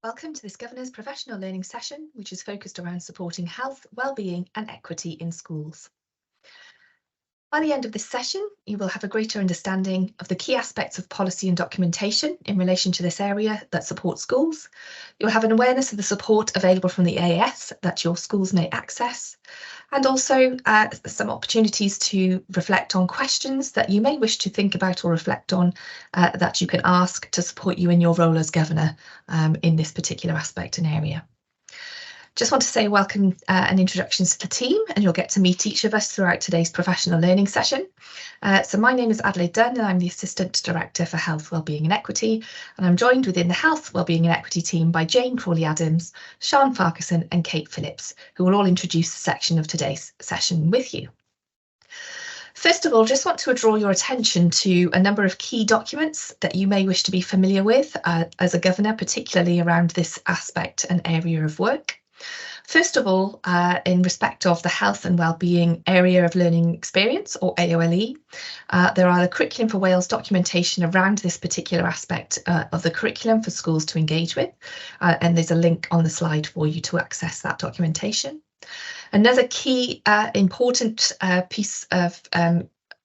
Welcome to this Governor's Professional Learning session, which is focused around supporting health, wellbeing and equity in schools. By the end of this session, you will have a greater understanding of the key aspects of policy and documentation in relation to this area that support schools. You'll have an awareness of the support available from the AAS that your schools may access, and also some opportunities to reflect on questions that you may wish to think about or reflect on that you can ask to support you in your role as Governor in this particular aspect and area. Just want to say welcome and introductions to the team, and you'll get to meet each of us throughout today's professional learning session. So my name is Adelaide Dunn and I'm the Assistant Director for Health, Wellbeing and Equity, and I'm joined within the Health, Wellbeing and Equity team by Jane Crawley-Adams, Sian Farquharson and Kate Phillips, who will all introduce the section of today's session with you. First of all, just want to draw your attention to a number of key documents that you may wish to be familiar with as a Governor, particularly around this aspect and area of work. First of all, in respect of the Health and Wellbeing Area of Learning Experience, or AOLE, there are the Curriculum for Wales documentation around this particular aspect of the curriculum for schools to engage with, and there's a link on the slide for you to access that documentation. Another key important piece of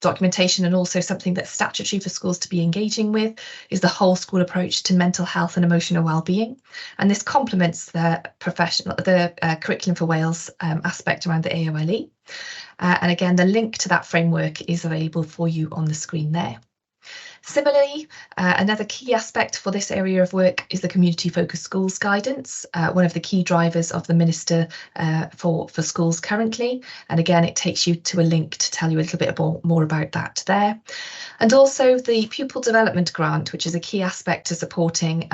documentation, and also something that's statutory for schools to be engaging with, is the whole school approach to mental health and emotional wellbeing, and this complements the Curriculum for Wales aspect around the AOLE, and again the link to that framework is available for you on the screen there. Similarly, another key aspect for this area of work is the Community Focused Schools Guidance, one of the key drivers of the Minister for Schools currently. And again, it takes you to a link to tell you a little bit more about that there. And also the Pupil Development Grant, which is a key aspect to supporting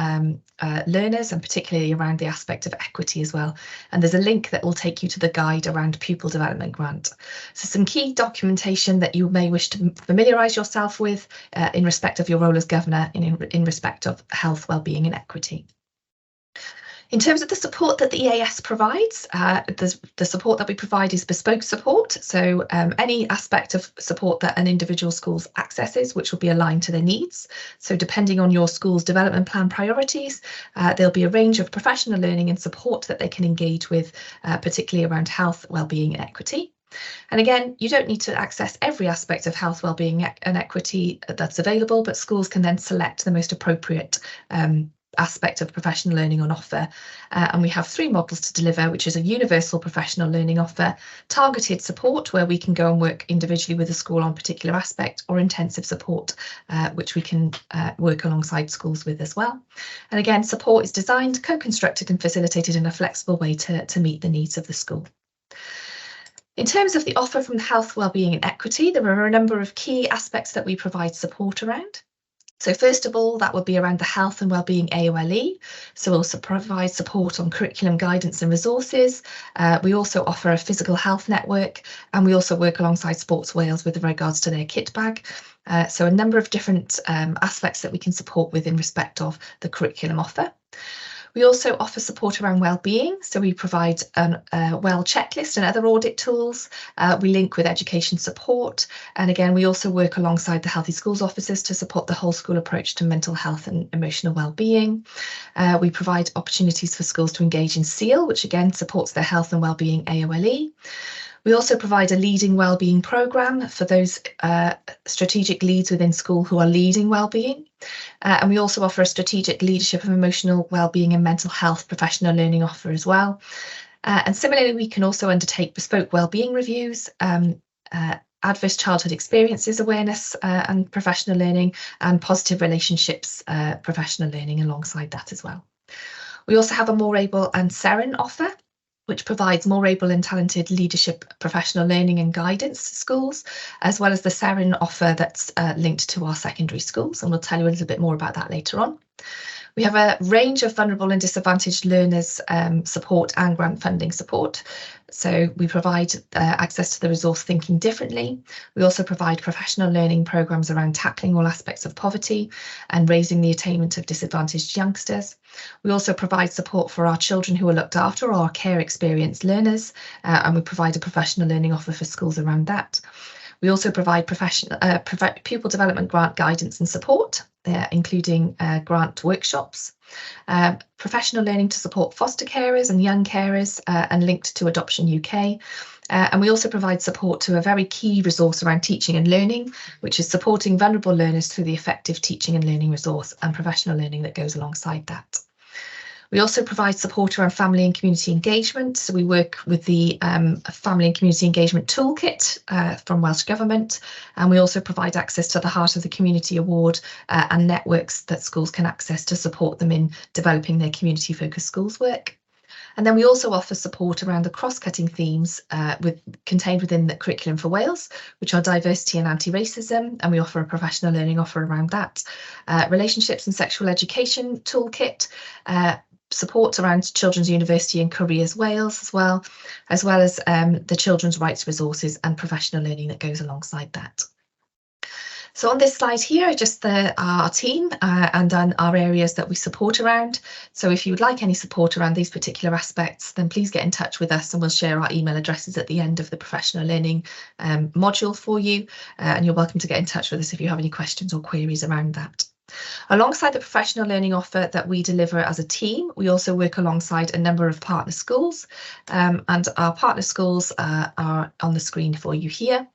learners, and particularly around the aspect of equity as well. And there's a link that will take you to the guide around Pupil Development Grant. So some key documentation that you may wish to familiarise yourself with in respect of your role as Governor, in respect of health, wellbeing and equity. In terms of the support that the EAS provides, the support that we provide is bespoke support. So any aspect of support that an individual school accesses, which will be aligned to their needs. So depending on your school's development plan priorities, there'll be a range of professional learning and support that they can engage with, particularly around health, wellbeing and equity. And again, you don't need to access every aspect of health, wellbeing and equity that's available, but schools can then select the most appropriate aspect of professional learning on offer. And we have three models to deliver, which is a universal professional learning offer, targeted support, where we can go and work individually with a school on a particular aspect, or intensive support, which we can work alongside schools with as well. And again, support is designed, co-constructed and facilitated in a flexible way to meet the needs of the school. In terms of the offer from Health, Wellbeing and Equity, there are a number of key aspects that we provide support around. So first of all, that would be around the Health and Wellbeing AOLE. So we'll also provide support on curriculum guidance and resources. We also offer a physical health network, and we also work alongside Sports Wales with regards to their kit bag. So a number of different aspects that we can support with in respect of the curriculum offer. We also offer support around wellbeing, so we provide a well checklist and other audit tools. We link with education support, and again we also work alongside the Healthy Schools officers to support the whole school approach to mental health and emotional wellbeing. We provide opportunities for schools to engage in SEAL, which again supports their health and wellbeing AOLE. We also provide a leading wellbeing programme for those strategic leads within school who are leading wellbeing. And we also offer a strategic leadership of emotional wellbeing and mental health professional learning offer as well. And similarly, we can also undertake bespoke wellbeing reviews, adverse childhood experiences awareness and professional learning, and positive relationships professional learning alongside that as well. We also have a More Able and Seren offer, which provides more able and talented leadership, professional learning and guidance to schools, as well as the Seren offer that's linked to our secondary schools, and we'll tell you a little bit more about that later on. We have a range of vulnerable and disadvantaged learners support and grant funding support. So we provide access to the resource Thinking Differently. We also provide professional learning programmes around tackling all aspects of poverty and raising the attainment of disadvantaged youngsters. We also provide support for our children who are looked after, or our care experienced learners, and we provide a professional learning offer for schools around that. We also provide pupil development grant guidance and support, including grant workshops, professional learning to support foster carers and young carers, and linked to Adoption UK. And we also provide support to a very key resource around teaching and learning, which is supporting vulnerable learners through the effective teaching and learning resource and professional learning that goes alongside that. We also provide support around family and community engagement. So we work with the Family and Community Engagement Toolkit from Welsh Government, and we also provide access to the Heart of the Community Award and networks that schools can access to support them in developing their community-focused schools work. And then we also offer support around the cross-cutting themes contained within the curriculum for Wales, which are diversity and anti-racism, and we offer a professional learning offer around that. Relationships and sexual education toolkit, support around Children's University and Careers Wales as well as the Children's Rights Resources and professional learning that goes alongside that. So on this slide here, just our team and our areas that we support around. So if you would like any support around these particular aspects, then please get in touch with us and we'll share our email addresses at the end of the professional learning module for you. And you're welcome to get in touch with us if you have any questions or queries around that. Alongside the professional learning offer that we deliver as a team, we also work alongside a number of partner schools, and our partner schools are on the screen for you here.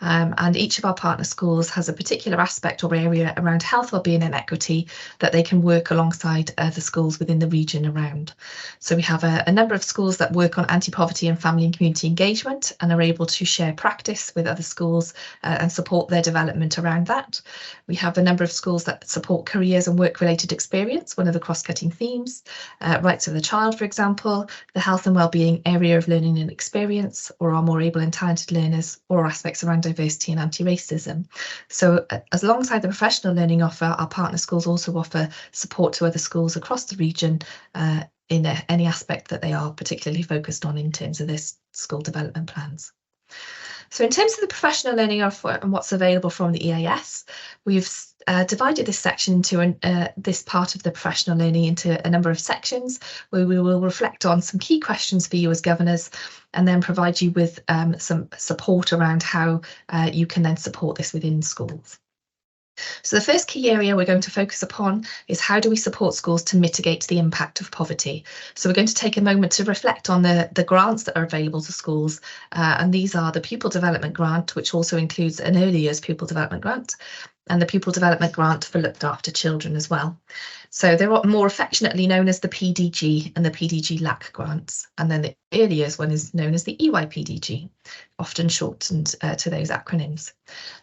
And each of our partner schools has a particular aspect or area around health, wellbeing and equity that they can work alongside the schools within the region around. So we have a number of schools that work on anti-poverty and family and community engagement and are able to share practice with other schools and support their development around that. We have a number of schools that support careers and work-related experience, one of the cross-cutting themes, rights of the child, for example, the health and wellbeing area of learning and experience, or our more able and talented learners, or aspects around diversity and anti-racism. So as alongside the professional learning offer, our partner schools also offer support to other schools across the region in any aspect that they are particularly focused on in terms of their school development plans. So in terms of the professional learning offer and what's available from the EAS, we've divided this section into this part of the professional learning into a number of sections where we will reflect on some key questions for you as governors and then provide you with some support around how you can then support this within schools. So the first key area we're going to focus upon is how do we support schools to mitigate the impact of poverty. So we're going to take a moment to reflect on the grants that are available to schools, and these are the Pupil Development Grant, which also includes an early years Pupil Development Grant, and the Pupil Development Grant for looked after children as well. So they're more affectionately known as the PDG and the PDG LAC grants, and then the early years one is known as the EYPDG, often shortened to those acronyms.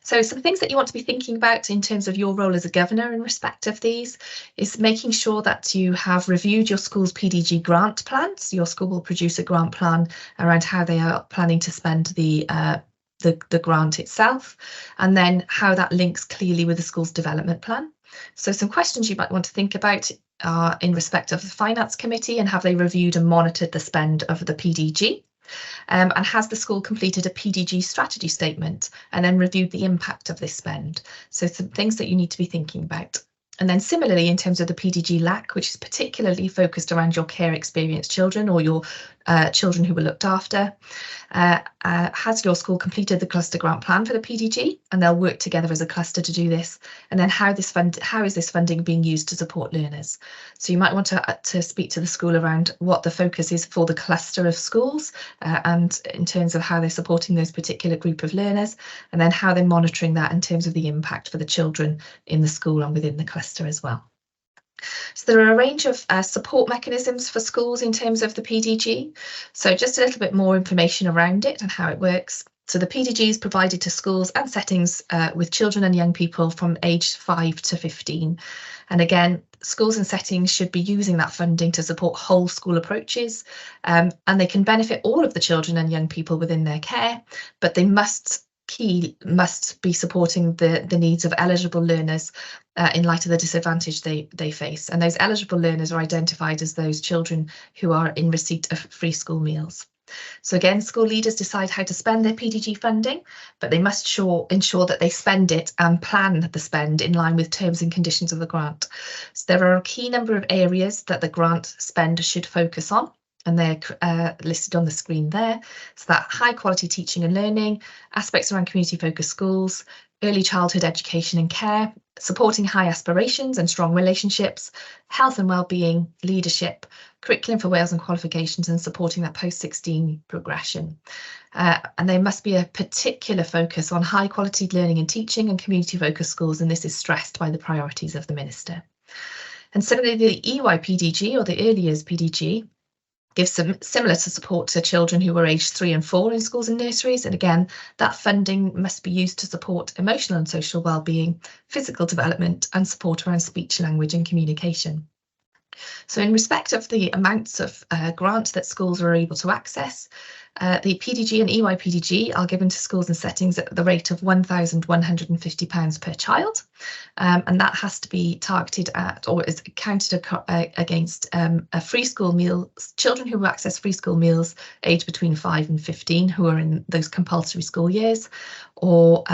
So some things that you want to be thinking about in terms of your role as a governor in respect of these is making sure that you have reviewed your school's PDG grant plans. Your school will produce a grant plan around how they are planning to spend the grant itself, and then how that links clearly with the school's development plan. So some questions you might want to think about are in respect of the Finance Committee, and have they reviewed and monitored the spend of the PDG? And has the school completed a PDG strategy statement and then reviewed the impact of this spend? So some things that you need to be thinking about. And then similarly, in terms of the PDG LAC, which is particularly focused around your care experienced children or your children who were looked after, has your school completed the cluster grant plan for the PDG? And they'll work together as a cluster to do this. And then how is this funding being used to support learners? So you might want to speak to the school around what the focus is for the cluster of schools, and in terms of how they're supporting those particular group of learners, and then how they're monitoring that in terms of the impact for the children in the school and within the cluster as well. So there are a range of support mechanisms for schools in terms of the PDG. So just a little bit more information around it and how it works. So the PDG is provided to schools and settings with children and young people from age 5 to 15. And again, schools and settings should be using that funding to support whole school approaches, and they can benefit all of the children and young people within their care, but they must be supporting the needs of eligible learners in light of the disadvantage they face. And those eligible learners are identified as those children who are in receipt of free school meals. So again, school leaders decide how to spend their PDG funding, but they must ensure that they spend it and plan the spend in line with terms and conditions of the grant. So there are a key number of areas that the grant spend should focus on. and they're listed on the screen there. So that high quality teaching and learning, aspects around community focused schools, early childhood education and care, supporting high aspirations and strong relationships, health and wellbeing, leadership, curriculum for Wales and qualifications, and supporting that post-16 progression. And there must be a particular focus on high quality learning and teaching and community focused schools, and this is stressed by the priorities of the Minister. And similarly, the EYPDG, or the Early Years PDG, gives some similar to support to children who were aged 3 and 4 in schools and nurseries. And again, that funding must be used to support emotional and social wellbeing, physical development, and support around speech, language, and communication. So in respect of the amounts of grants that schools are able to access, the PDG and EYPDG are given to schools and settings at the rate of £1,150 per child, and that has to be targeted at, or is counted against a free school meal, children who access free school meals aged between 5 and 15 who are in those compulsory school years, or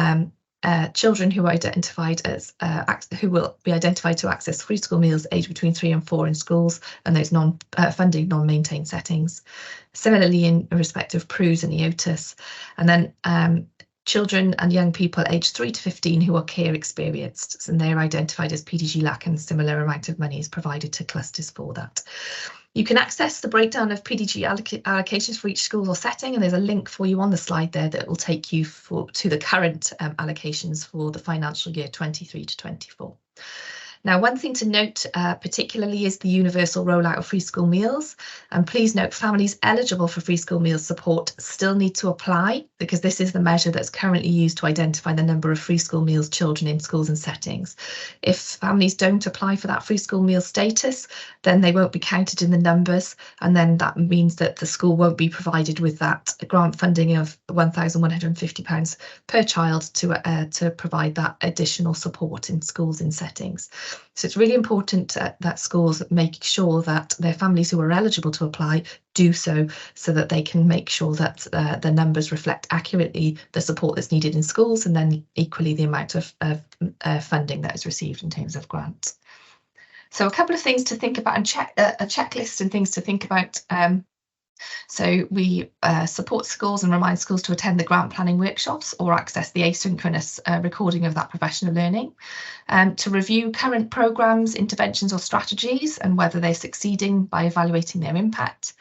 children who are identified as who will be identified to access free school meals aged between 3 and 4 in schools and those non-funding, non-maintained settings. Similarly, in respect of PRUs and EOTUS, and then children and young people aged 3 to 15 who are care experienced, and they're identified as PDG LAC, and similar amount of money is provided to clusters for that. You can access the breakdown of PDG allocations for each school or setting, and there's a link for you on the slide there that will take you to the current allocations for the financial year 23 to 24. Now, one thing to note particularly is the universal rollout of free school meals. And please note, families eligible for free school meals support still need to apply, because this is the measure that's currently used to identify the number of free school meals children in schools and settings. If families don't apply for that free school meal status, then they won't be counted in the numbers, and then that means that the school won't be provided with that grant funding of £1,150 per child to provide that additional support in schools and settings. So it's really important that schools make sure that their families who are eligible to apply do so that they can make sure that the numbers reflect accurately the support that's needed in schools, and then equally the amount of funding that is received in terms of grants. So a couple of things to think about, and a checklist and things to think about. So we support schools and remind schools to attend the grant planning workshops or access the asynchronous recording of that professional learning, to review current programmes, interventions or strategies and whether they're succeeding by evaluating their impact.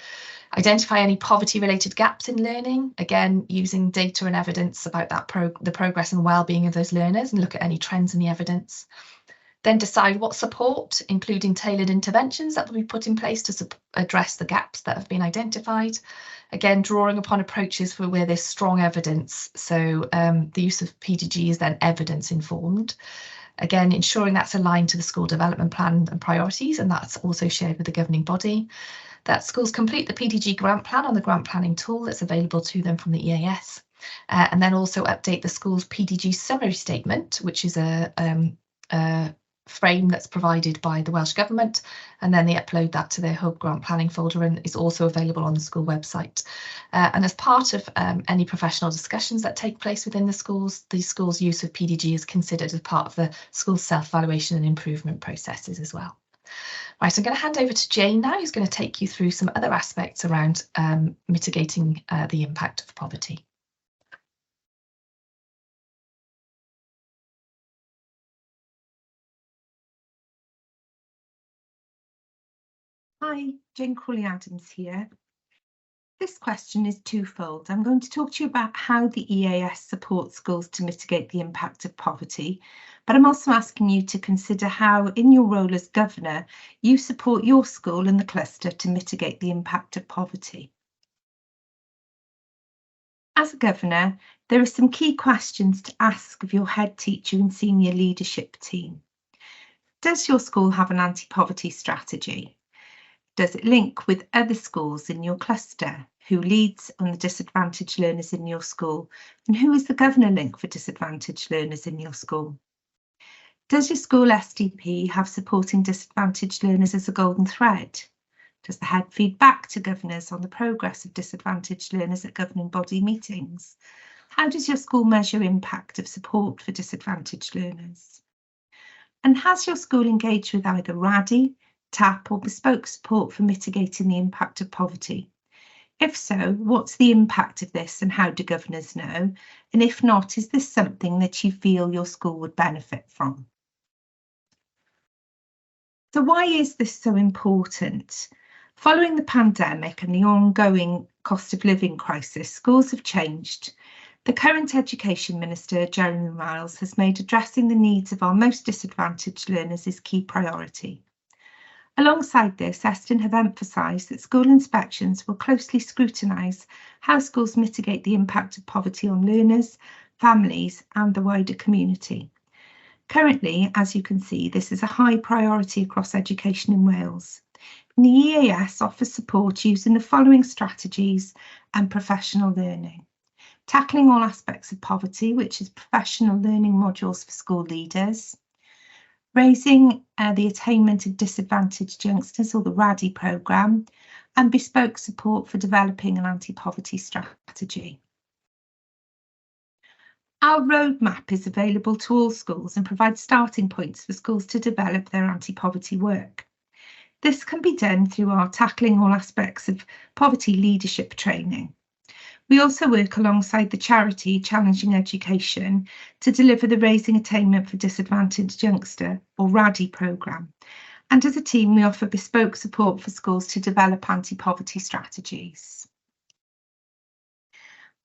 Identify any poverty-related gaps in learning, again using data and evidence about that the progress and well-being of those learners, and look at any trends in the evidence. Then decide what support, including tailored interventions, that will be put in place to address the gaps that have been identified. Again, drawing upon approaches for where there's strong evidence. So the use of PDG is then evidence informed. Again, ensuring that's aligned to the school development plan and priorities, and that's also shared with the governing body. That schools complete the PDG grant plan on the grant planning tool that's available to them from the EAS. And then also update the school's PDG summary statement, which is a frame that's provided by the Welsh Government, and then they upload that to their Hub grant planning folder, and is also available on the school website. And as part of any professional discussions that take place within the school's use of PDG is considered as part of the school's self-evaluation and improvement processes as well. Right, I'm going to hand over to Jane now, who's going to take you through some other aspects around mitigating the impact of poverty. Hi, Jane Crawley-Adams here. This question is twofold. I'm going to talk to you about how the EAS supports schools to mitigate the impact of poverty, but I'm also asking you to consider how, in your role as governor, you support your school and the cluster to mitigate the impact of poverty. As a governor, there are some key questions to ask of your head teacher and senior leadership team. Does your school have an anti-poverty strategy? Does it link with other schools in your cluster? Who leads on the disadvantaged learners in your school? And who is the governor link for disadvantaged learners in your school? Does your school SDP have supporting disadvantaged learners as a golden thread? Does the head feed back to governors on the progress of disadvantaged learners at governing body meetings? How does your school measure impact of support for disadvantaged learners? And has your school engaged with either RADI, TAP or bespoke support for mitigating the impact of poverty? If so, what's the impact of this and how do governors know? And if not, is this something that you feel your school would benefit from? So why is this so important? Following the pandemic and the ongoing cost of living crisis, schools have changed. The current Education Minister, Jeremy Miles, has made addressing the needs of our most disadvantaged learners his key priority. Alongside this, Eston have emphasised that school inspections will closely scrutinise how schools mitigate the impact of poverty on learners, families and the wider community. Currently, as you can see, this is a high priority across education in Wales. And the EAS offers support using the following strategies and professional learning. Tackling all aspects of poverty, which is professional learning modules for school leaders. Raising the attainment of disadvantaged youngsters, or the RADI programme, and bespoke support for developing an anti-poverty strategy. Our roadmap is available to all schools and provides starting points for schools to develop their anti-poverty work. This can be done through our Tackling All Aspects of Poverty leadership training. We also work alongside the charity Challenging Education to deliver the Raising Attainment for Disadvantaged Youngster, or RADI programme. And as a team, we offer bespoke support for schools to develop anti-poverty strategies.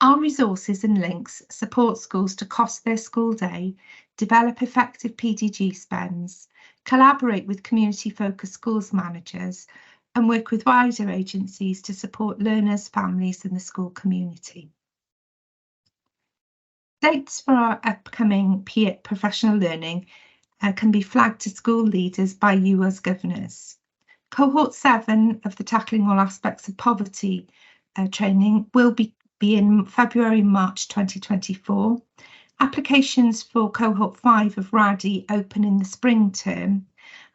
Our resources and links support schools to cost their school day, develop effective PDG spends, collaborate with community-focused schools managers, and work with wider agencies to support learners, families and the school community. Dates for our upcoming professional learning can be flagged to school leaders by you as governors. Cohort 7 of the Tackling All Aspects of Poverty training will be in February, March 2024. Applications for Cohort 5 of RADI open in the spring term,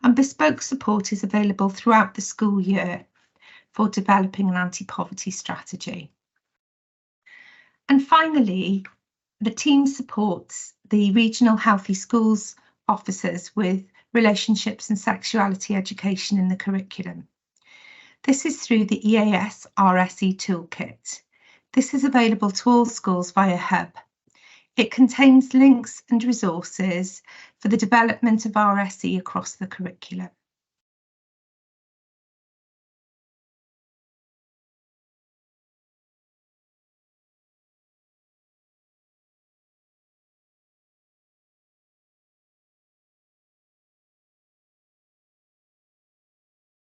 and bespoke support is available throughout the school year for developing an anti-poverty strategy. And finally, the team supports the regional healthy schools officers with relationships and sexuality education in the curriculum. This is through the EAS RSE toolkit. This is available to all schools via Hub. It contains links and resources for the development of RSE across the curriculum.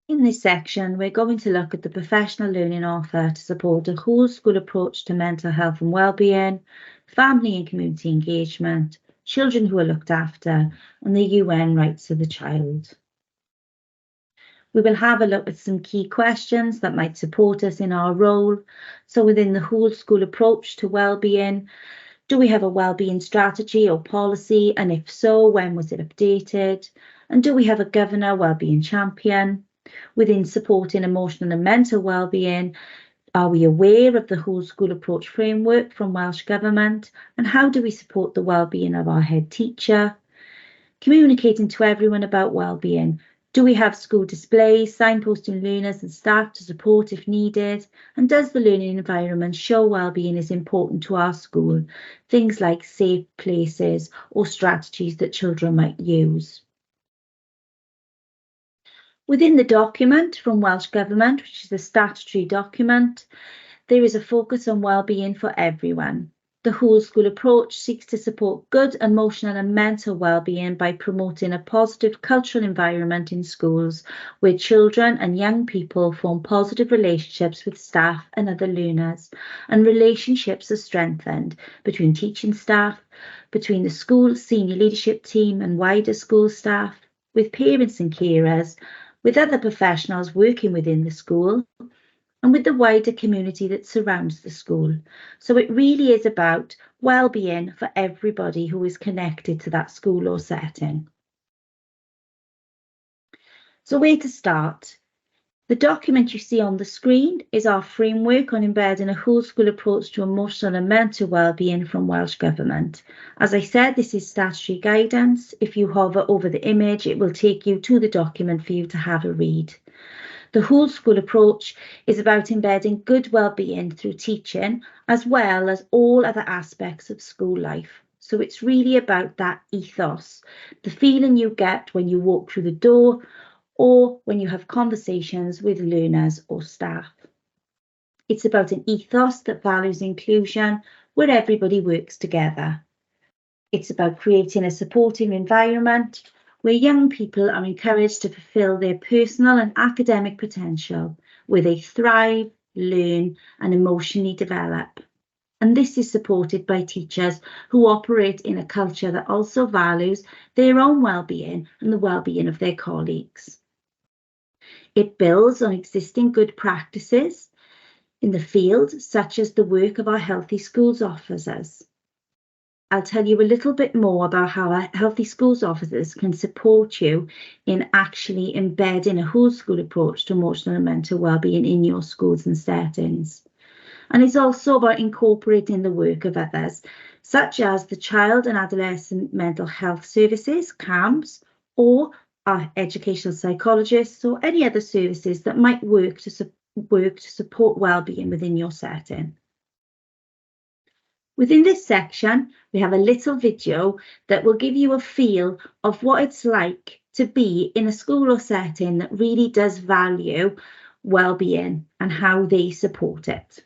In this section, we're going to look at the professional learning offer to support a whole school approach to mental health and wellbeing, family and community engagement, children who are looked after, and the UN rights of the child. We will have a look at some key questions that might support us in our role. So within the whole school approach to wellbeing, do we have a wellbeing strategy or policy? And if so, when was it updated? And do we have a governor wellbeing champion? Within supporting emotional and mental wellbeing, are we aware of the whole school approach framework from Welsh Government? And how do we support the wellbeing of our head teacher? Communicating to everyone about wellbeing. Do we have school displays, signposting learners and staff to support if needed? And does the learning environment show wellbeing is important to our school? Things like safe places or strategies that children might use. Within the document from Welsh Government, which is a statutory document, there is a focus on wellbeing for everyone. The whole school approach seeks to support good emotional and mental wellbeing by promoting a positive cultural environment in schools where children and young people form positive relationships with staff and other learners, and relationships are strengthened between teaching staff, between the school senior leadership team and wider school staff, with parents and carers, with other professionals working within the school, and with the wider community that surrounds the school. So it really is about well-being for everybody who is connected to that school or setting. So where to start? The document you see on the screen is our framework on embedding a whole school approach to emotional and mental wellbeing from Welsh Government. As I said, this is statutory guidance. If you hover over the image, it will take you to the document for you to have a read. The whole school approach is about embedding good wellbeing through teaching, as well as all other aspects of school life. So it's really about that ethos, the feeling you get when you walk through the door, or when you have conversations with learners or staff. It's about an ethos that values inclusion, where everybody works together. It's about creating a supportive environment where young people are encouraged to fulfil their personal and academic potential, where they thrive, learn, and emotionally develop. And this is supported by teachers who operate in a culture that also values their own well-being and the well-being of their colleagues. It builds on existing good practices in the field, such as the work of our Healthy Schools officers. I'll tell you a little bit more about how our Healthy Schools officers can support you in actually embedding a whole school approach to emotional and mental wellbeing in your schools and settings. And it's also about incorporating the work of others, such as the Child and Adolescent Mental Health Services, CAMHS, or our educational psychologists, or any other services that might work to support wellbeing within your setting. Within this section, we have a little video that will give you a feel of what it's like to be in a school or setting that really does value wellbeing and how they support it.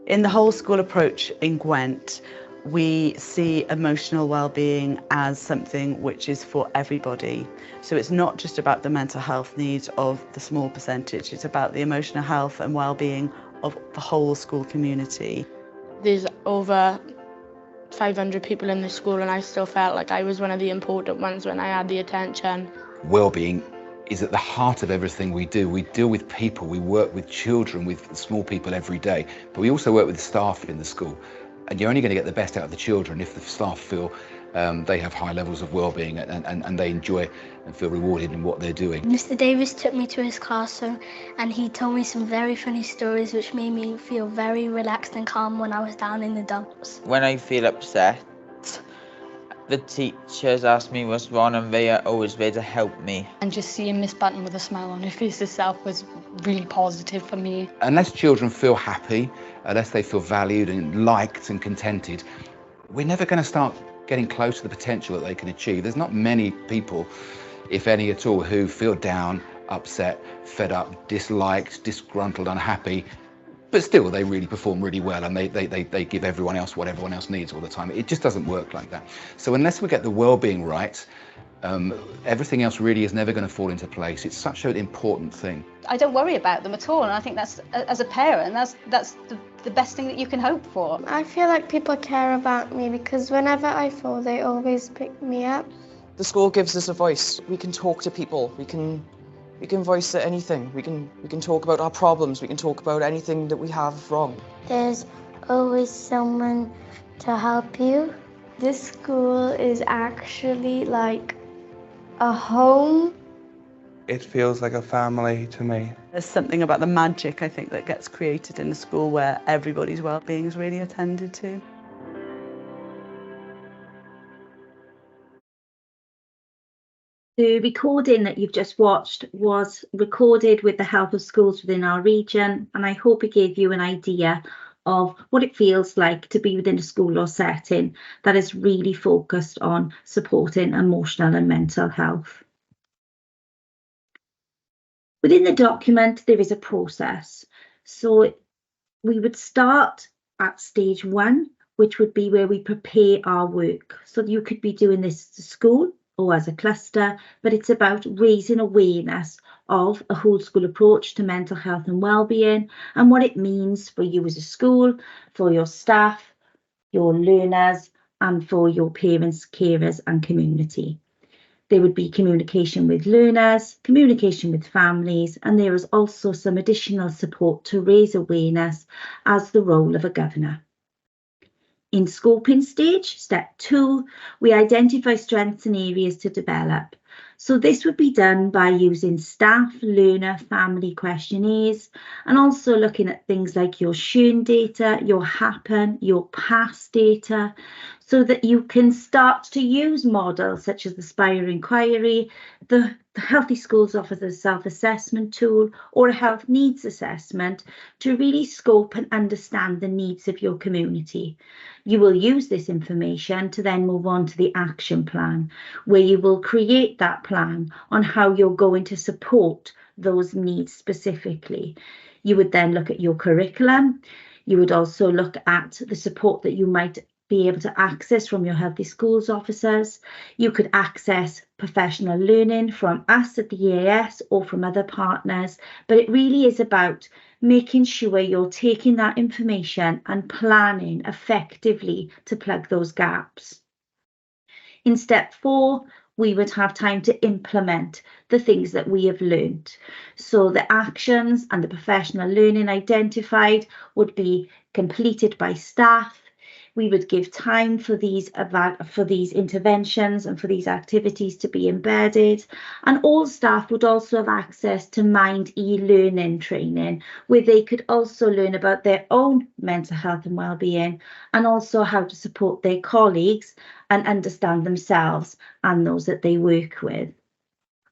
In the whole school approach in Gwent, we see emotional well-being as something which is for everybody. So it's not just about the mental health needs of the small percentage, it's about the emotional health and well-being of the whole school community. There's over 500 people in the school and I still felt like I was one of the important ones when I had the attention. Wellbeing is at the heart of everything we do. We deal with people, we work with children, with small people every day, but we also work with staff in the school. And you're only going to get the best out of the children if the staff feel they have high levels of well-being and they enjoy and feel rewarded in what they're doing. Mr. Davis took me to his classroom and he told me some very funny stories which made me feel very relaxed and calm when I was down in the dumps. When I feel upset, the teachers ask me what's wrong and they are always there to help me. And just seeing Miss Button with a smile on her face herself was really positive for me. Unless children feel happy, unless they feel valued and liked and contented, we're never going to start getting close to the potential that they can achieve. There's not many people, if any at all, who feel down, upset, fed up, disliked, disgruntled, unhappy, but still they really perform really well and they give everyone else what everyone else needs all the time. It just doesn't work like that. So unless we get the well-being right, everything else really is never going to fall into place. It's such an important thing. I don't worry about them at all, and I think that's, as a parent, that's the best thing that you can hope for. I feel like people care about me because whenever I fall, they always pick me up. The school gives us a voice. We can talk to people. We can voice anything. We can talk about our problems. We can talk about anything that we have wrong. There's always someone to help you. This school is actually like a home. It feels like a family to me. There's something about the magic, I think, that gets created in a school where everybody's well-being is really attended to. The recording that you've just watched was recorded with the help of schools within our region, and I hope it gave you an idea of what it feels like to be within a school or setting that is really focused on supporting emotional and mental health. Within the document, there is a process. So we would start at stage 1, which would be where we prepare our work. So you could be doing this at school or as a cluster, but it's about raising awareness of a whole school approach to mental health and wellbeing and what it means for you as a school, for your staff, your learners, and for your parents, carers and community. There would be communication with learners, communication with families, and there is also some additional support to raise awareness as the role of a governor. In scoping stage, step 2, we identify strengths and areas to develop. So this would be done by using staff, learner, family questionnaires, and also looking at things like your Shun data, your Happen, your PASS data, so that you can start to use models such as the Spire Inquiry, the Healthy Schools offers a self-assessment tool, or a health needs assessment to really scope and understand the needs of your community. You will use this information to then move on to the action plan, where you will create that plan on how you're going to support those needs specifically. You would then look at your curriculum. You would also look at the support that you might be able to access from your Healthy Schools officers. You could access professional learning from us at the EAS or from other partners, but it really is about making sure you're taking that information and planning effectively to plug those gaps. In step 4, we would have time to implement the things that we have learned. So the actions and the professional learning identified would be completed by staff. We would give time for these interventions and for these activities to be embedded, and all staff would also have access to Mind e-learning training, where they could also learn about their own mental health and well-being, and also how to support their colleagues and understand themselves and those that they work with.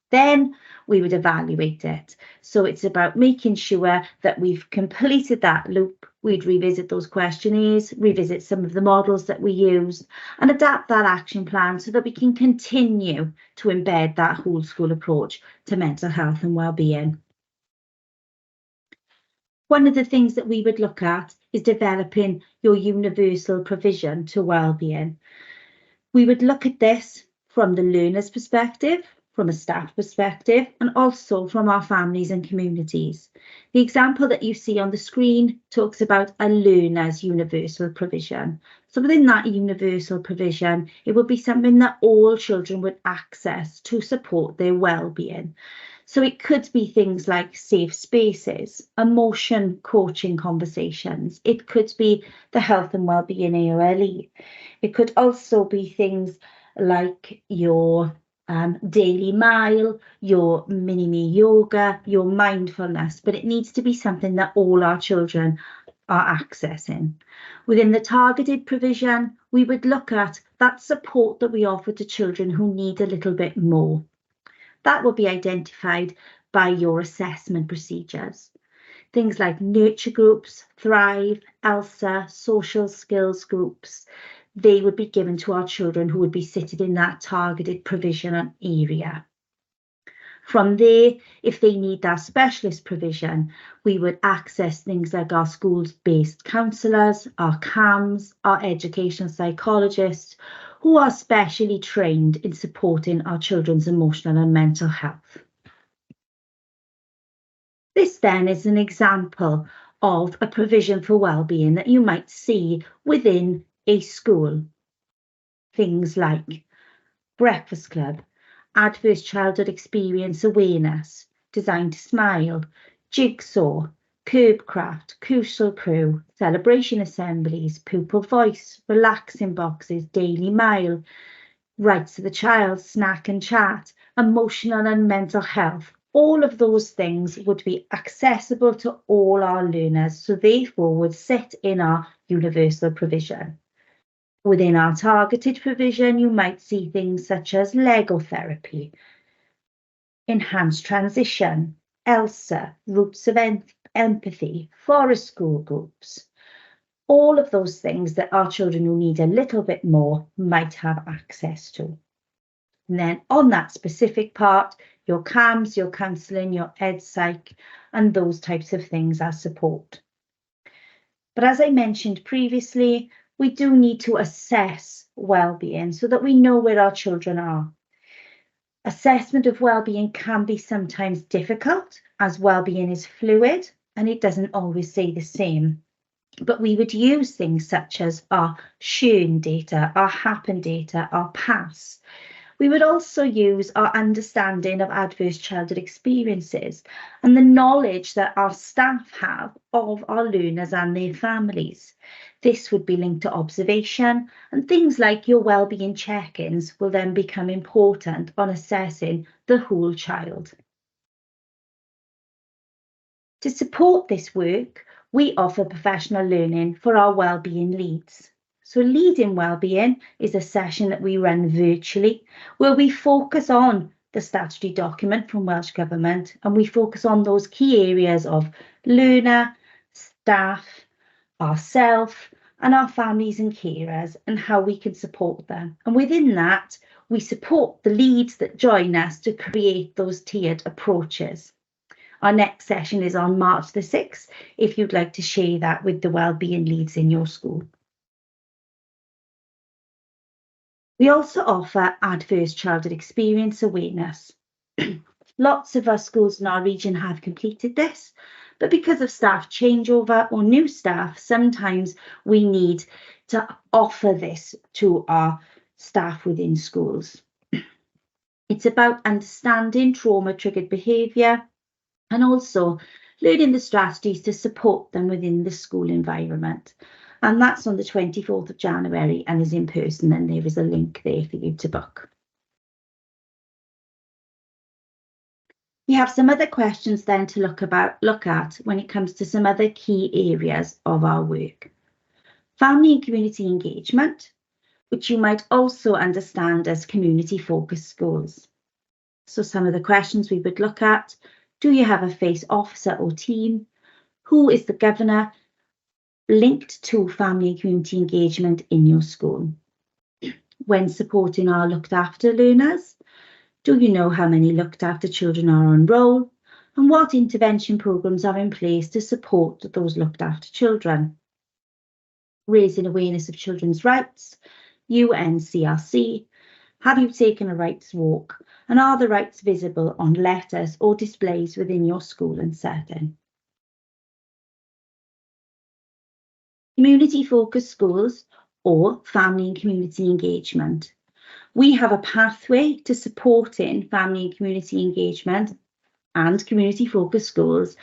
Then we would evaluate it. So it's about making sure that we've completed that loop. We'd revisit those questionnaires, revisit some of the models that we use, and adapt that action plan so that we can continue to embed that whole school approach to mental health and well-being. One of the things that we would look at is developing your universal provision to well-being. We would look at this from the learner's perspective, from a staff perspective, and also from our families and communities. The example that you see on the screen talks about a learner's universal provision. So within that universal provision, it would be something that all children would access to support their well-being. So it could be things like safe spaces, emotion coaching conversations. It could be the health and well-being AOLE. It could also be things like your daily mile, your mini-me yoga, your mindfulness, but it needs to be something that all our children are accessing. Within the targeted provision, we would look at that support that we offer to children who need a little bit more. That will be identified by your assessment procedures. Things like nurture groups, Thrive, ELSA, social skills groups, they would be given to our children who would be sitting in that targeted provision area. From there, if they need that specialist provision, we would access things like our schools-based counsellors, our CAMs, our educational psychologists, who are specially trained in supporting our children's emotional and mental health. This then is an example of a provision for wellbeing that you might see within a school. Things like breakfast club, adverse childhood experience awareness, design to smile, jigsaw, curb craft, crucial crew, celebration assemblies, pupil voice, relaxing boxes, daily mile, rights of the child, snack and chat, emotional and mental health. All of those things would be accessible to all our learners, so therefore would sit in our universal provision. Within our targeted provision, you might see things such as Lego therapy, enhanced transition, ELSA, roots of empathy, forest school groups. All of those things that our children who need a little bit more might have access to. And then on that specific part, your CAMs, your counselling, your EdPsych, and those types of things as support. But as I mentioned previously, we do need to assess well-being so that we know where our children are. Assessment of well-being can be sometimes difficult, as well-being is fluid and it doesn't always say the same. But we would use things such as our Shun data, our Happen data, our PASS, We would also use our understanding of adverse childhood experiences and the knowledge that our staff have of our learners and their families. This would be linked to observation, and things like your wellbeing check-ins will then become important on assessing the whole child. To support this work, we offer professional learning for our wellbeing leads. So Leading Wellbeing is a session that we run virtually where we focus on the statutory document from Welsh Government, and we focus on those key areas of learner, staff, ourselves and our families and carers and how we can support them. And within that, we support the leads that join us to create those tiered approaches. Our next session is on March the 6th, if you'd like to share that with the wellbeing leads in your school. We also offer adverse childhood experience awareness. Lots of our schools in our region have completed this, but because of staff changeover or new staff, sometimes we need to offer this to our staff within schools. It's about understanding trauma-triggered behaviour and also learning the strategies to support them within the school environment. And that's on the 24th of January and is in person, and there is a link there for you to book. We have some other questions then to look at when it comes to some other key areas of our work. Family and community engagement, which you might also understand as community-focused schools. So some of the questions we would look at: do you have a FACE officer or team? Who is the governor linked to family and community engagement in your school? When supporting our looked after learners, do you know how many looked after children are on roll? And what intervention programmes are in place to support those looked after children? Raising awareness of children's rights, UNCRC. Have you taken a rights walk? And are the rights visible on letters or displays within your school and setting? Community-focused schools or family and community engagement. We have a pathway to supporting family and community engagement and community-focused schools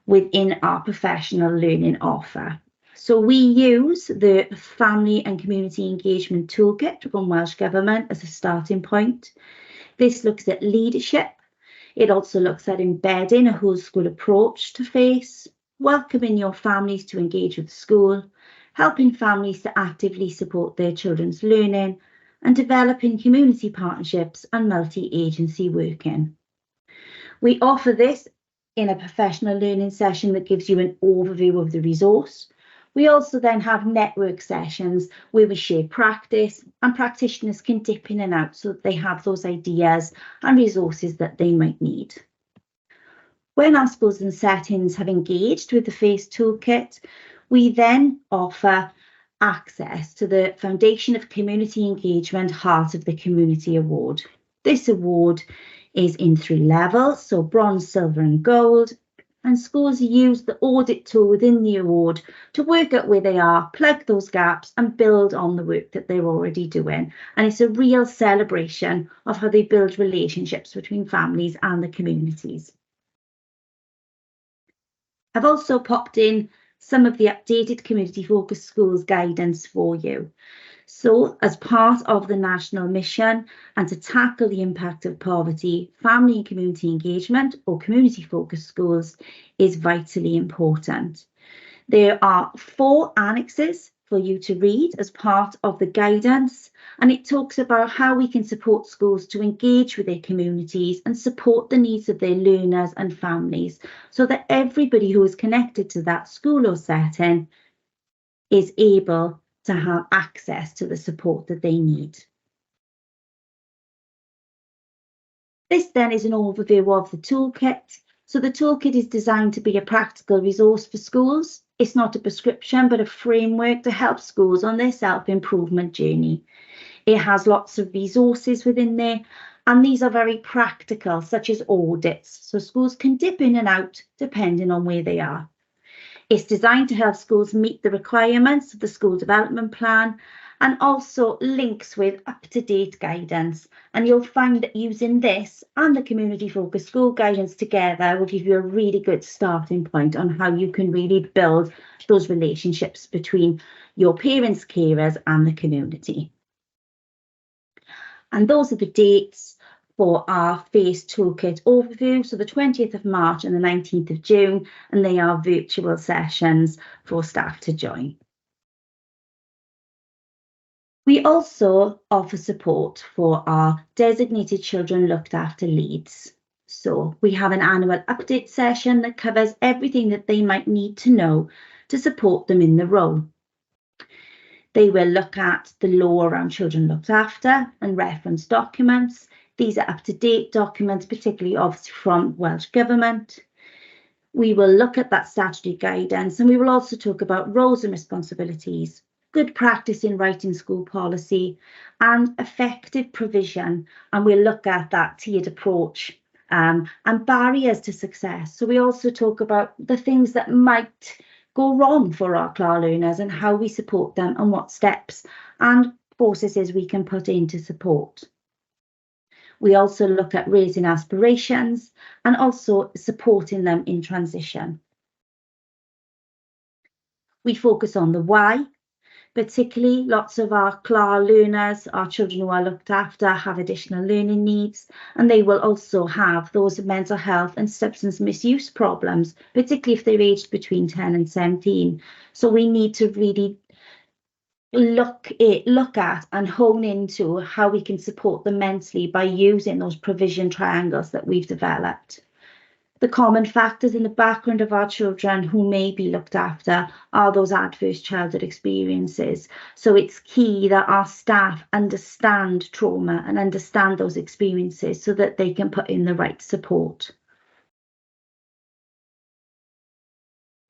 within our professional learning offer. So we use the Family and Community Engagement Toolkit from Welsh Government as a starting point. This looks at leadership. It also looks at embedding a whole school approach to FACE, welcoming your families to engage with school, helping families to actively support their children's learning, and developing community partnerships and multi-agency working. We offer this in a professional learning session that gives you an overview of the resource. We also then have network sessions where we share practice and practitioners can dip in and out so that they have those ideas and resources that they might need. When our schools and settings have engaged with the FACE toolkit, we then offer access to the Foundation of Community Engagement Heart of the Community Award. This award is in 3 levels, so bronze, silver and gold, and schools use the audit tool within the award to work out where they are, plug those gaps and build on the work that they're already doing. And it's a real celebration of how they build relationships between families and the communities. I've also popped in some of the updated community-focused schools guidance for you. So as part of the national mission and to tackle the impact of poverty, family and community engagement or community-focused schools is vitally important. There are 4 annexes for you to read as part of the guidance, and it talks about how we can support schools to engage with their communities and support the needs of their learners and families so that everybody who is connected to that school or setting is able to have access to the support that they need. This then is an overview of the toolkit. So the toolkit is designed to be a practical resource for schools. It's not a prescription, but a framework to help schools on their self-improvement journey. It has lots of resources within there, and these are very practical, such as audits. So schools can dip in and out depending on where they are. It's designed to help schools meet the requirements of the school development plan and also links with up-to-date guidance. And you'll find that using this and the community focused school guidance together will give you a really good starting point on how you can really build those relationships between your parents, carers and the community. And those are the dates for our FACE Toolkit overview. So the 20th of March and the 19th of June, and they are virtual sessions for staff to join. We also offer support for our designated children looked after leads. So we have an annual update session that covers everything that they might need to know to support them in the role. They will look at the law around children looked after and reference documents. These are up-to-date documents, particularly obviously from Welsh Government. We will look at that statutory guidance, and we will also talk about roles and responsibilities, good practice in writing school policy and effective provision. And we'll look at that tiered approach and barriers to success. So we also talk about the things that might go wrong for our CLAR learners and how we support them and what steps and processes we can put in to support. We also look at raising aspirations and also supporting them in transition. We focus on the why, particularly lots of our CLAR learners, our children who are looked after, have additional learning needs, and they will also have those mental health and substance misuse problems, particularly if they're aged between 10 and 17. So we need to really look at and hone into how we can support them mentally by using those provision triangles that we've developed. The common factors in the background of our children who may be looked after are those adverse childhood experiences. So it's key that our staff understand trauma and understand those experiences so that they can put in the right support.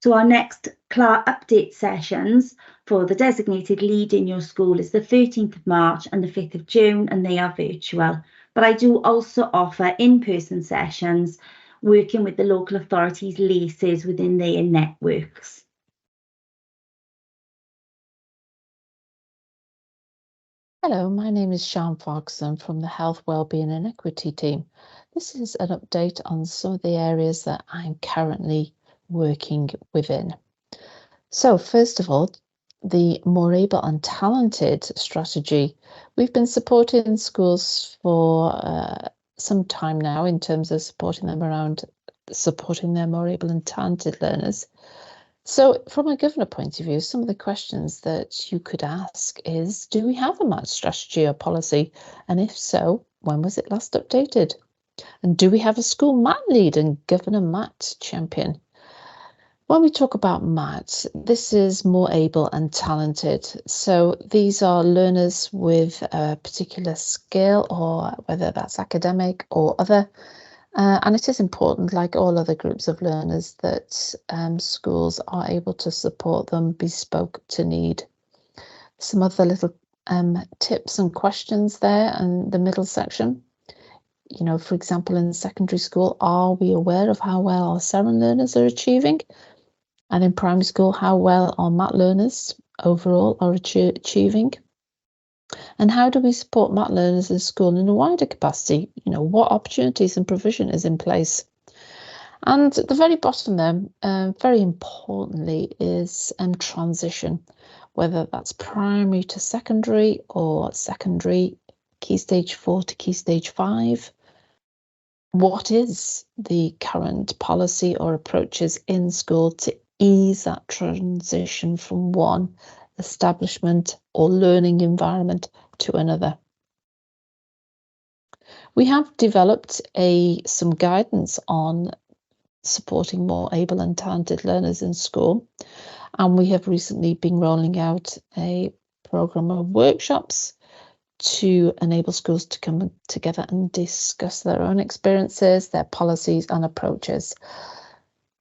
So our next CLAR update sessions for the designated lead in your school is the 13th of March and the 5th of June, and they are virtual. But I do also offer in-person sessions working with the local authorities' LACEs within their networks. Hello, my name is Sian Fogson from the Health, Wellbeing and Equity team. This is an update on some of the areas that I'm currently working within. So first of all, the More Able and Talented strategy. We've been supporting schools for some time now in terms of supporting them around supporting their more able and talented learners. So from a governor point of view, some of the questions that you could ask is, do we have a MAT strategy or policy? And if so, when was it last updated? And do we have a school MAT lead and governor MAT champion? When we talk about MAT, this is more able and talented. So these are learners with a particular skill, or whether that's academic or other. And it is important, like all other groups of learners, that schools are able to support them bespoke to need. Some other little tips and questions there in the middle section. You know, for example, in secondary school, are we aware of how well our SEREN learners are achieving? And in primary school, how well our MAT learners overall are achieving? And how do we support MAT learners in school in a wider capacity? You know, what opportunities and provision is in place? And at the very bottom there, very importantly, is transition, whether that's primary to secondary or secondary, Key Stage 4 to Key Stage 5. What is the current policy or approaches in school to ease that transition from one establishment or learning environment to another? We have developed some guidance on supporting more able and talented learners in school, and we have recently been rolling out a program of workshops to enable schools to come together and discuss their own experiences, their policies and approaches.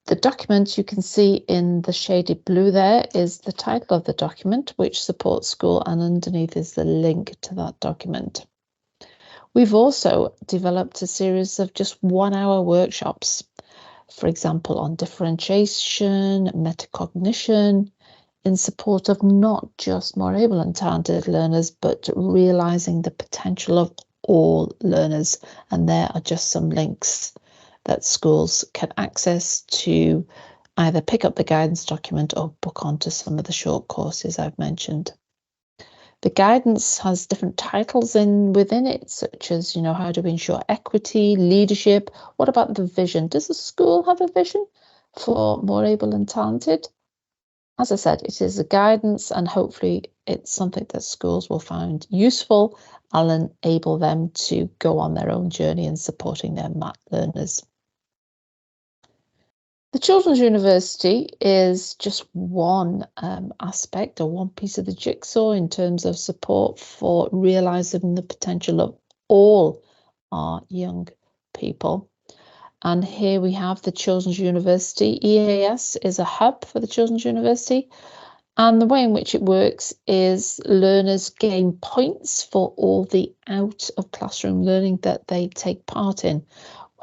The document you can see in the shaded blue there is the title of the document, which supports school, and underneath is the link to that document. We've also developed a series of just 1 hour workshops, for example, on differentiation, metacognition, in support of not just more able and talented learners, but realising the potential of all learners. And there are just some links that schools can access to either pick up the guidance document or book onto some of the short courses I've mentioned. The guidance has different titles within it, such as, how do we ensure equity, leadership? What about the vision? Does the school have a vision for more able and talented? As I said, it is a guidance, and hopefully it's something that schools will find useful and enable them to go on their own journey in supporting their MAT learners. The Children's University is just one aspect or one piece of the jigsaw in terms of support for realising the potential of all our young people. And here we have the Children's University. EAS is a hub for the Children's University. And the way in which it works is learners gain points for all the out of classroom learning that they take part in,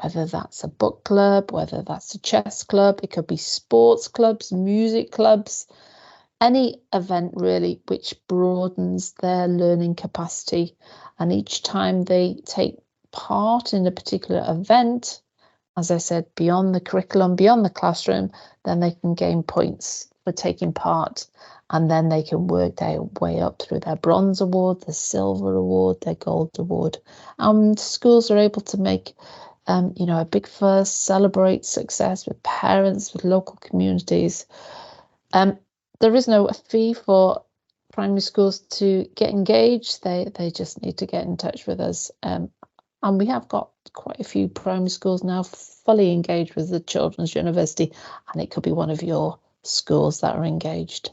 whether that's a book club, whether that's a chess club, it could be sports clubs, music clubs, any event really which broadens their learning capacity. And each time they take part in a particular event, as I said, beyond the curriculum, beyond the classroom, then they can gain points for taking part. And then they can work their way up through their bronze award, their silver award, their gold award. And schools are able to make a big fuss, celebrate success with parents, with local communities. There is no fee for primary schools to get engaged. They just need to get in touch with us. And we have got quite a few primary schools now fully engaged with the Children's University, and it could be one of your schools that are engaged.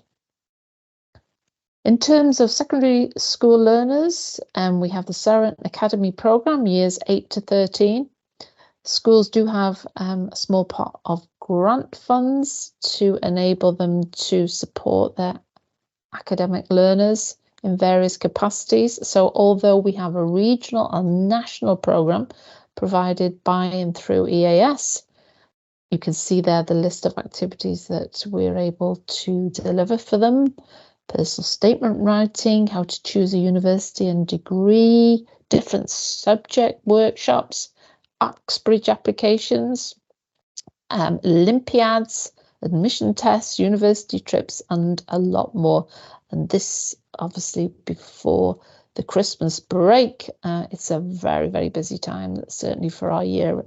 In terms of secondary school learners, we have the Seren Academy programme, years 8 to 13. Schools do have a small pot of grant funds to enable them to support their academic learners in various capacities. So although we have a regional and national programme provided by and through EAS, you can see there the list of activities that we're able to deliver for them. Personal statement writing, how to choose a university and degree, different subject workshops, Oxbridge applications, Olympiads, admission tests, university trips, and a lot more. And this obviously before the Christmas break. It's a very, very busy time, certainly for our year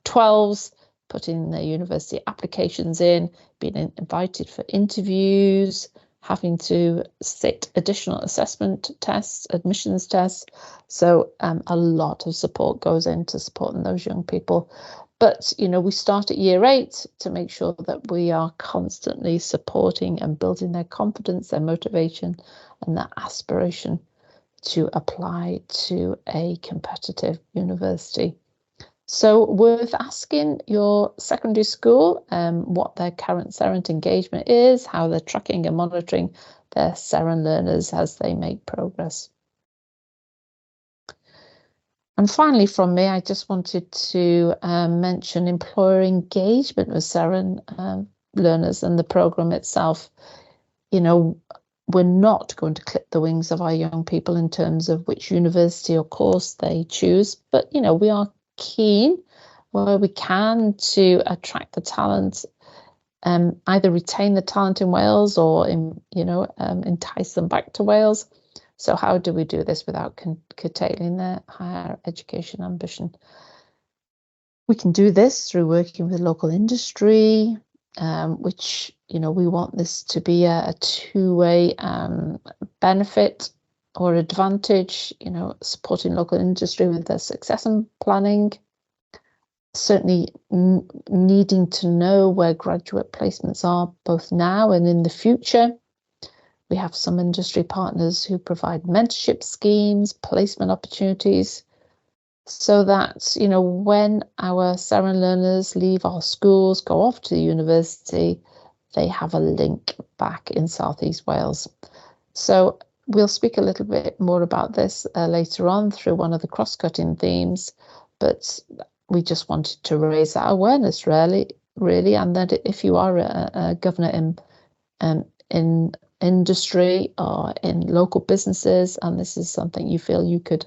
12s, putting their university applications in, being invited for interviews, having to sit additional assessment tests, admissions tests. So a lot of support goes into supporting those young people. But, we start at year 8 to make sure that we are constantly supporting and building their confidence, their motivation, and their aspiration to apply to a competitive university. So worth asking your secondary school what their current Seren engagement is, how they're tracking and monitoring their Seren learners as they make progress. And finally from me, I just wanted to mention employer engagement with Seren learners and the programme itself. We're not going to clip the wings of our young people in terms of which university or course they choose, but we are keen where we can to attract the talent, either retain the talent in Wales or entice them back to Wales. So how do we do this without curtailing their higher education ambition? We can do this through working with local industry, which we want this to be a two-way benefit or advantage, supporting local industry with their succession planning, certainly needing to know where graduate placements are both now and in the future. We have some industry partners who provide mentorship schemes, placement opportunities, so that, when our Seren learners leave our schools, go off to the university, they have a link back in South East Wales. So we'll speak a little bit more about this later on through one of the cross-cutting themes, but we just wanted to raise that awareness really, and that if you are a governor in industry or in local businesses, and this is something you feel you could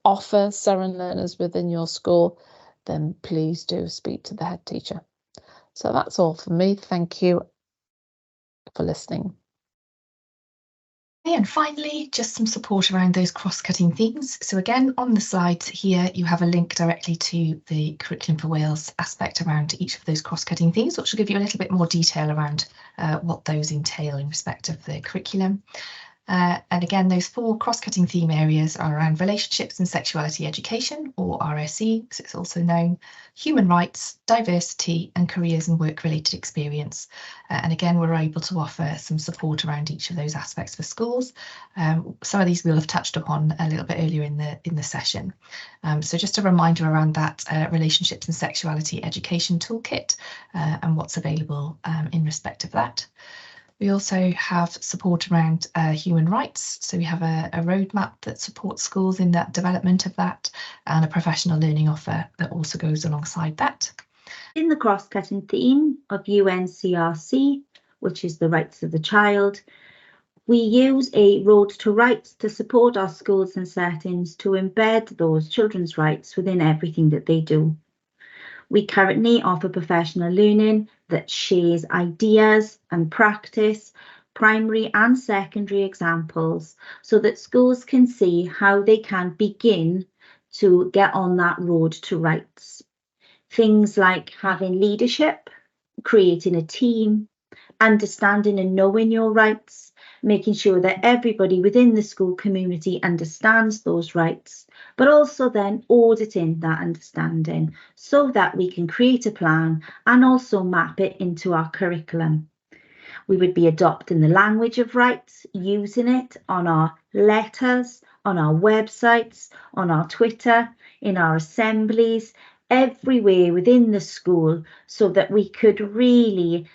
offer SEREN learners within your school, then please do speak to the head teacher. So that's all for me. Thank you for listening. And finally, just some support around those cross-cutting themes. So again, on the slides here, you have a link directly to the Curriculum for Wales aspect around each of those cross-cutting themes, which will give you a little bit more detail around what those entail in respect of the curriculum. And again, those 4 cross-cutting theme areas are around relationships and sexuality education, or RSE, as it's also known, human rights, diversity, and careers and work-related experience. And again, we're able to offer some support around each of those aspects for schools. Some of these we'll have touched upon a little bit earlier in the session. So just a reminder around that relationships and sexuality education toolkit and what's available in respect of that. We also have support around human rights. So we have a roadmap that supports schools in that development of that, and a professional learning offer that also goes alongside that. In the cross-cutting theme of UNCRC, which is the rights of the child, we use a road to rights to support our schools and settings to embed those children's rights within everything that they do. We currently offer professional learning that shares ideas and practice, primary and secondary examples, so that schools can see how they can begin to get on that road to rights. Things like having leadership, creating a team, understanding and knowing your rights, making sure that everybody within the school community understands those rights, but also then auditing that understanding so that we can create a plan and also map it into our curriculum. We would be adopting the language of rights, using it on our letters, on our websites, on our Twitter, in our assemblies, everywhere within the school, so that we could really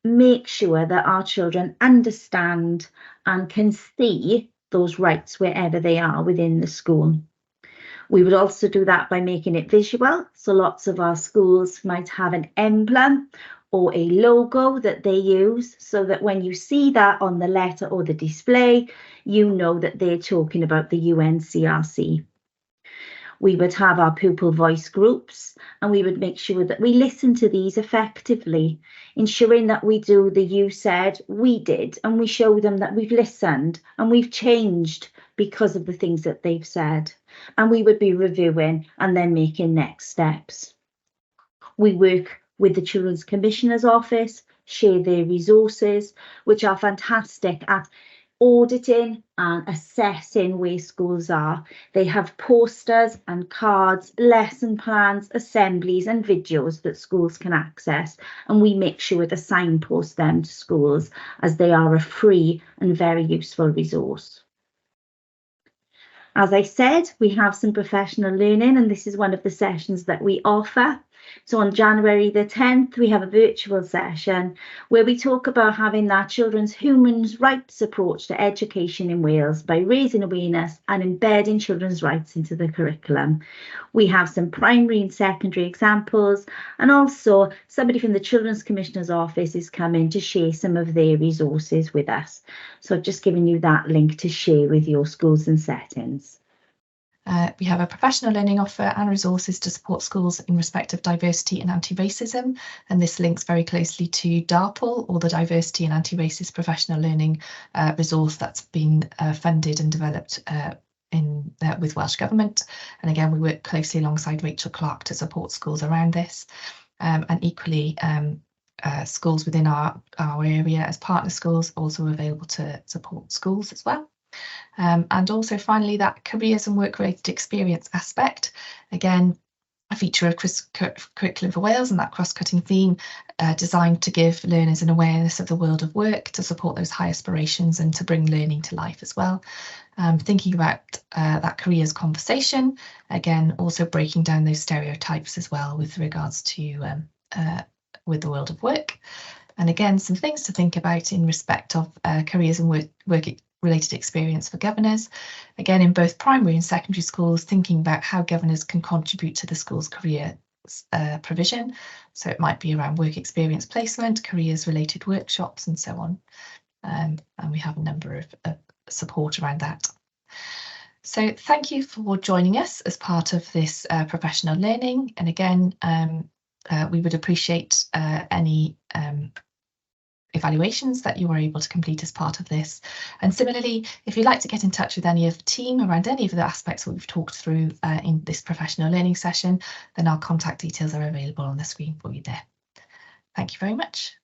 make sure that our children understand and can see those rights wherever they are within the school. We would also do that by making it visual. So lots of our schools might have an emblem or a logo that they use, so that when you see that on the letter or the display, you know that they're talking about the UNCRC. We would have our pupil voice groups, and we would make sure that we listen to these effectively, ensuring that we do the you said, we did, and we show them that we've listened and we've changed because of the things that they've said. And we would be reviewing and then making next steps. We work with the Children's Commissioner's Office, share their resources, which are fantastic at auditing and assessing where schools are. They have posters and cards, lesson plans, assemblies and videos that schools can access, and we make sure to signpost them to schools, as they are a free and very useful resource. As I said, we have some professional learning, and this is one of the sessions that we offer. So on January the 10th, we have a virtual session where we talk about having that children's human rights approach to education in Wales by raising awareness and embedding children's rights into the curriculum. We have some primary and secondary examples, and also somebody from the Children's Commissioner's Office is coming to share some of their resources with us. So I've just given you that link to share with your schools and settings. We have a professional learning offer and resources to support schools in respect of diversity and anti-racism, and this links very closely to DARPL, or the Diversity and Anti-Racist Professional Learning resource that's been funded and developed with Welsh Government. And again, we work closely alongside Rachel Clark to support schools around this, and equally schools within our area as partner schools also available to support schools as well. And also finally, that careers and work-related experience aspect, again, a feature of Curriculum for Wales and that cross-cutting theme designed to give learners an awareness of the world of work, to support those high aspirations and to bring learning to life as well. Thinking about that careers conversation, again, also breaking down those stereotypes as well with regards to with the world of work. And again, some things to think about in respect of careers and work-related experience for governors. Again, in both primary and secondary schools, thinking about how governors can contribute to the school's career provision. So it might be around work experience placement, careers-related workshops, and so on. and we have a number of support around that. So thank you for joining us as part of this professional learning. And again, we would appreciate any evaluations that you were able to complete as part of this. And similarly, if you'd like to get in touch with any of the team around any of the aspects that we've talked through in this professional learning session, then our contact details are available on the screen for you there. Thank you very much.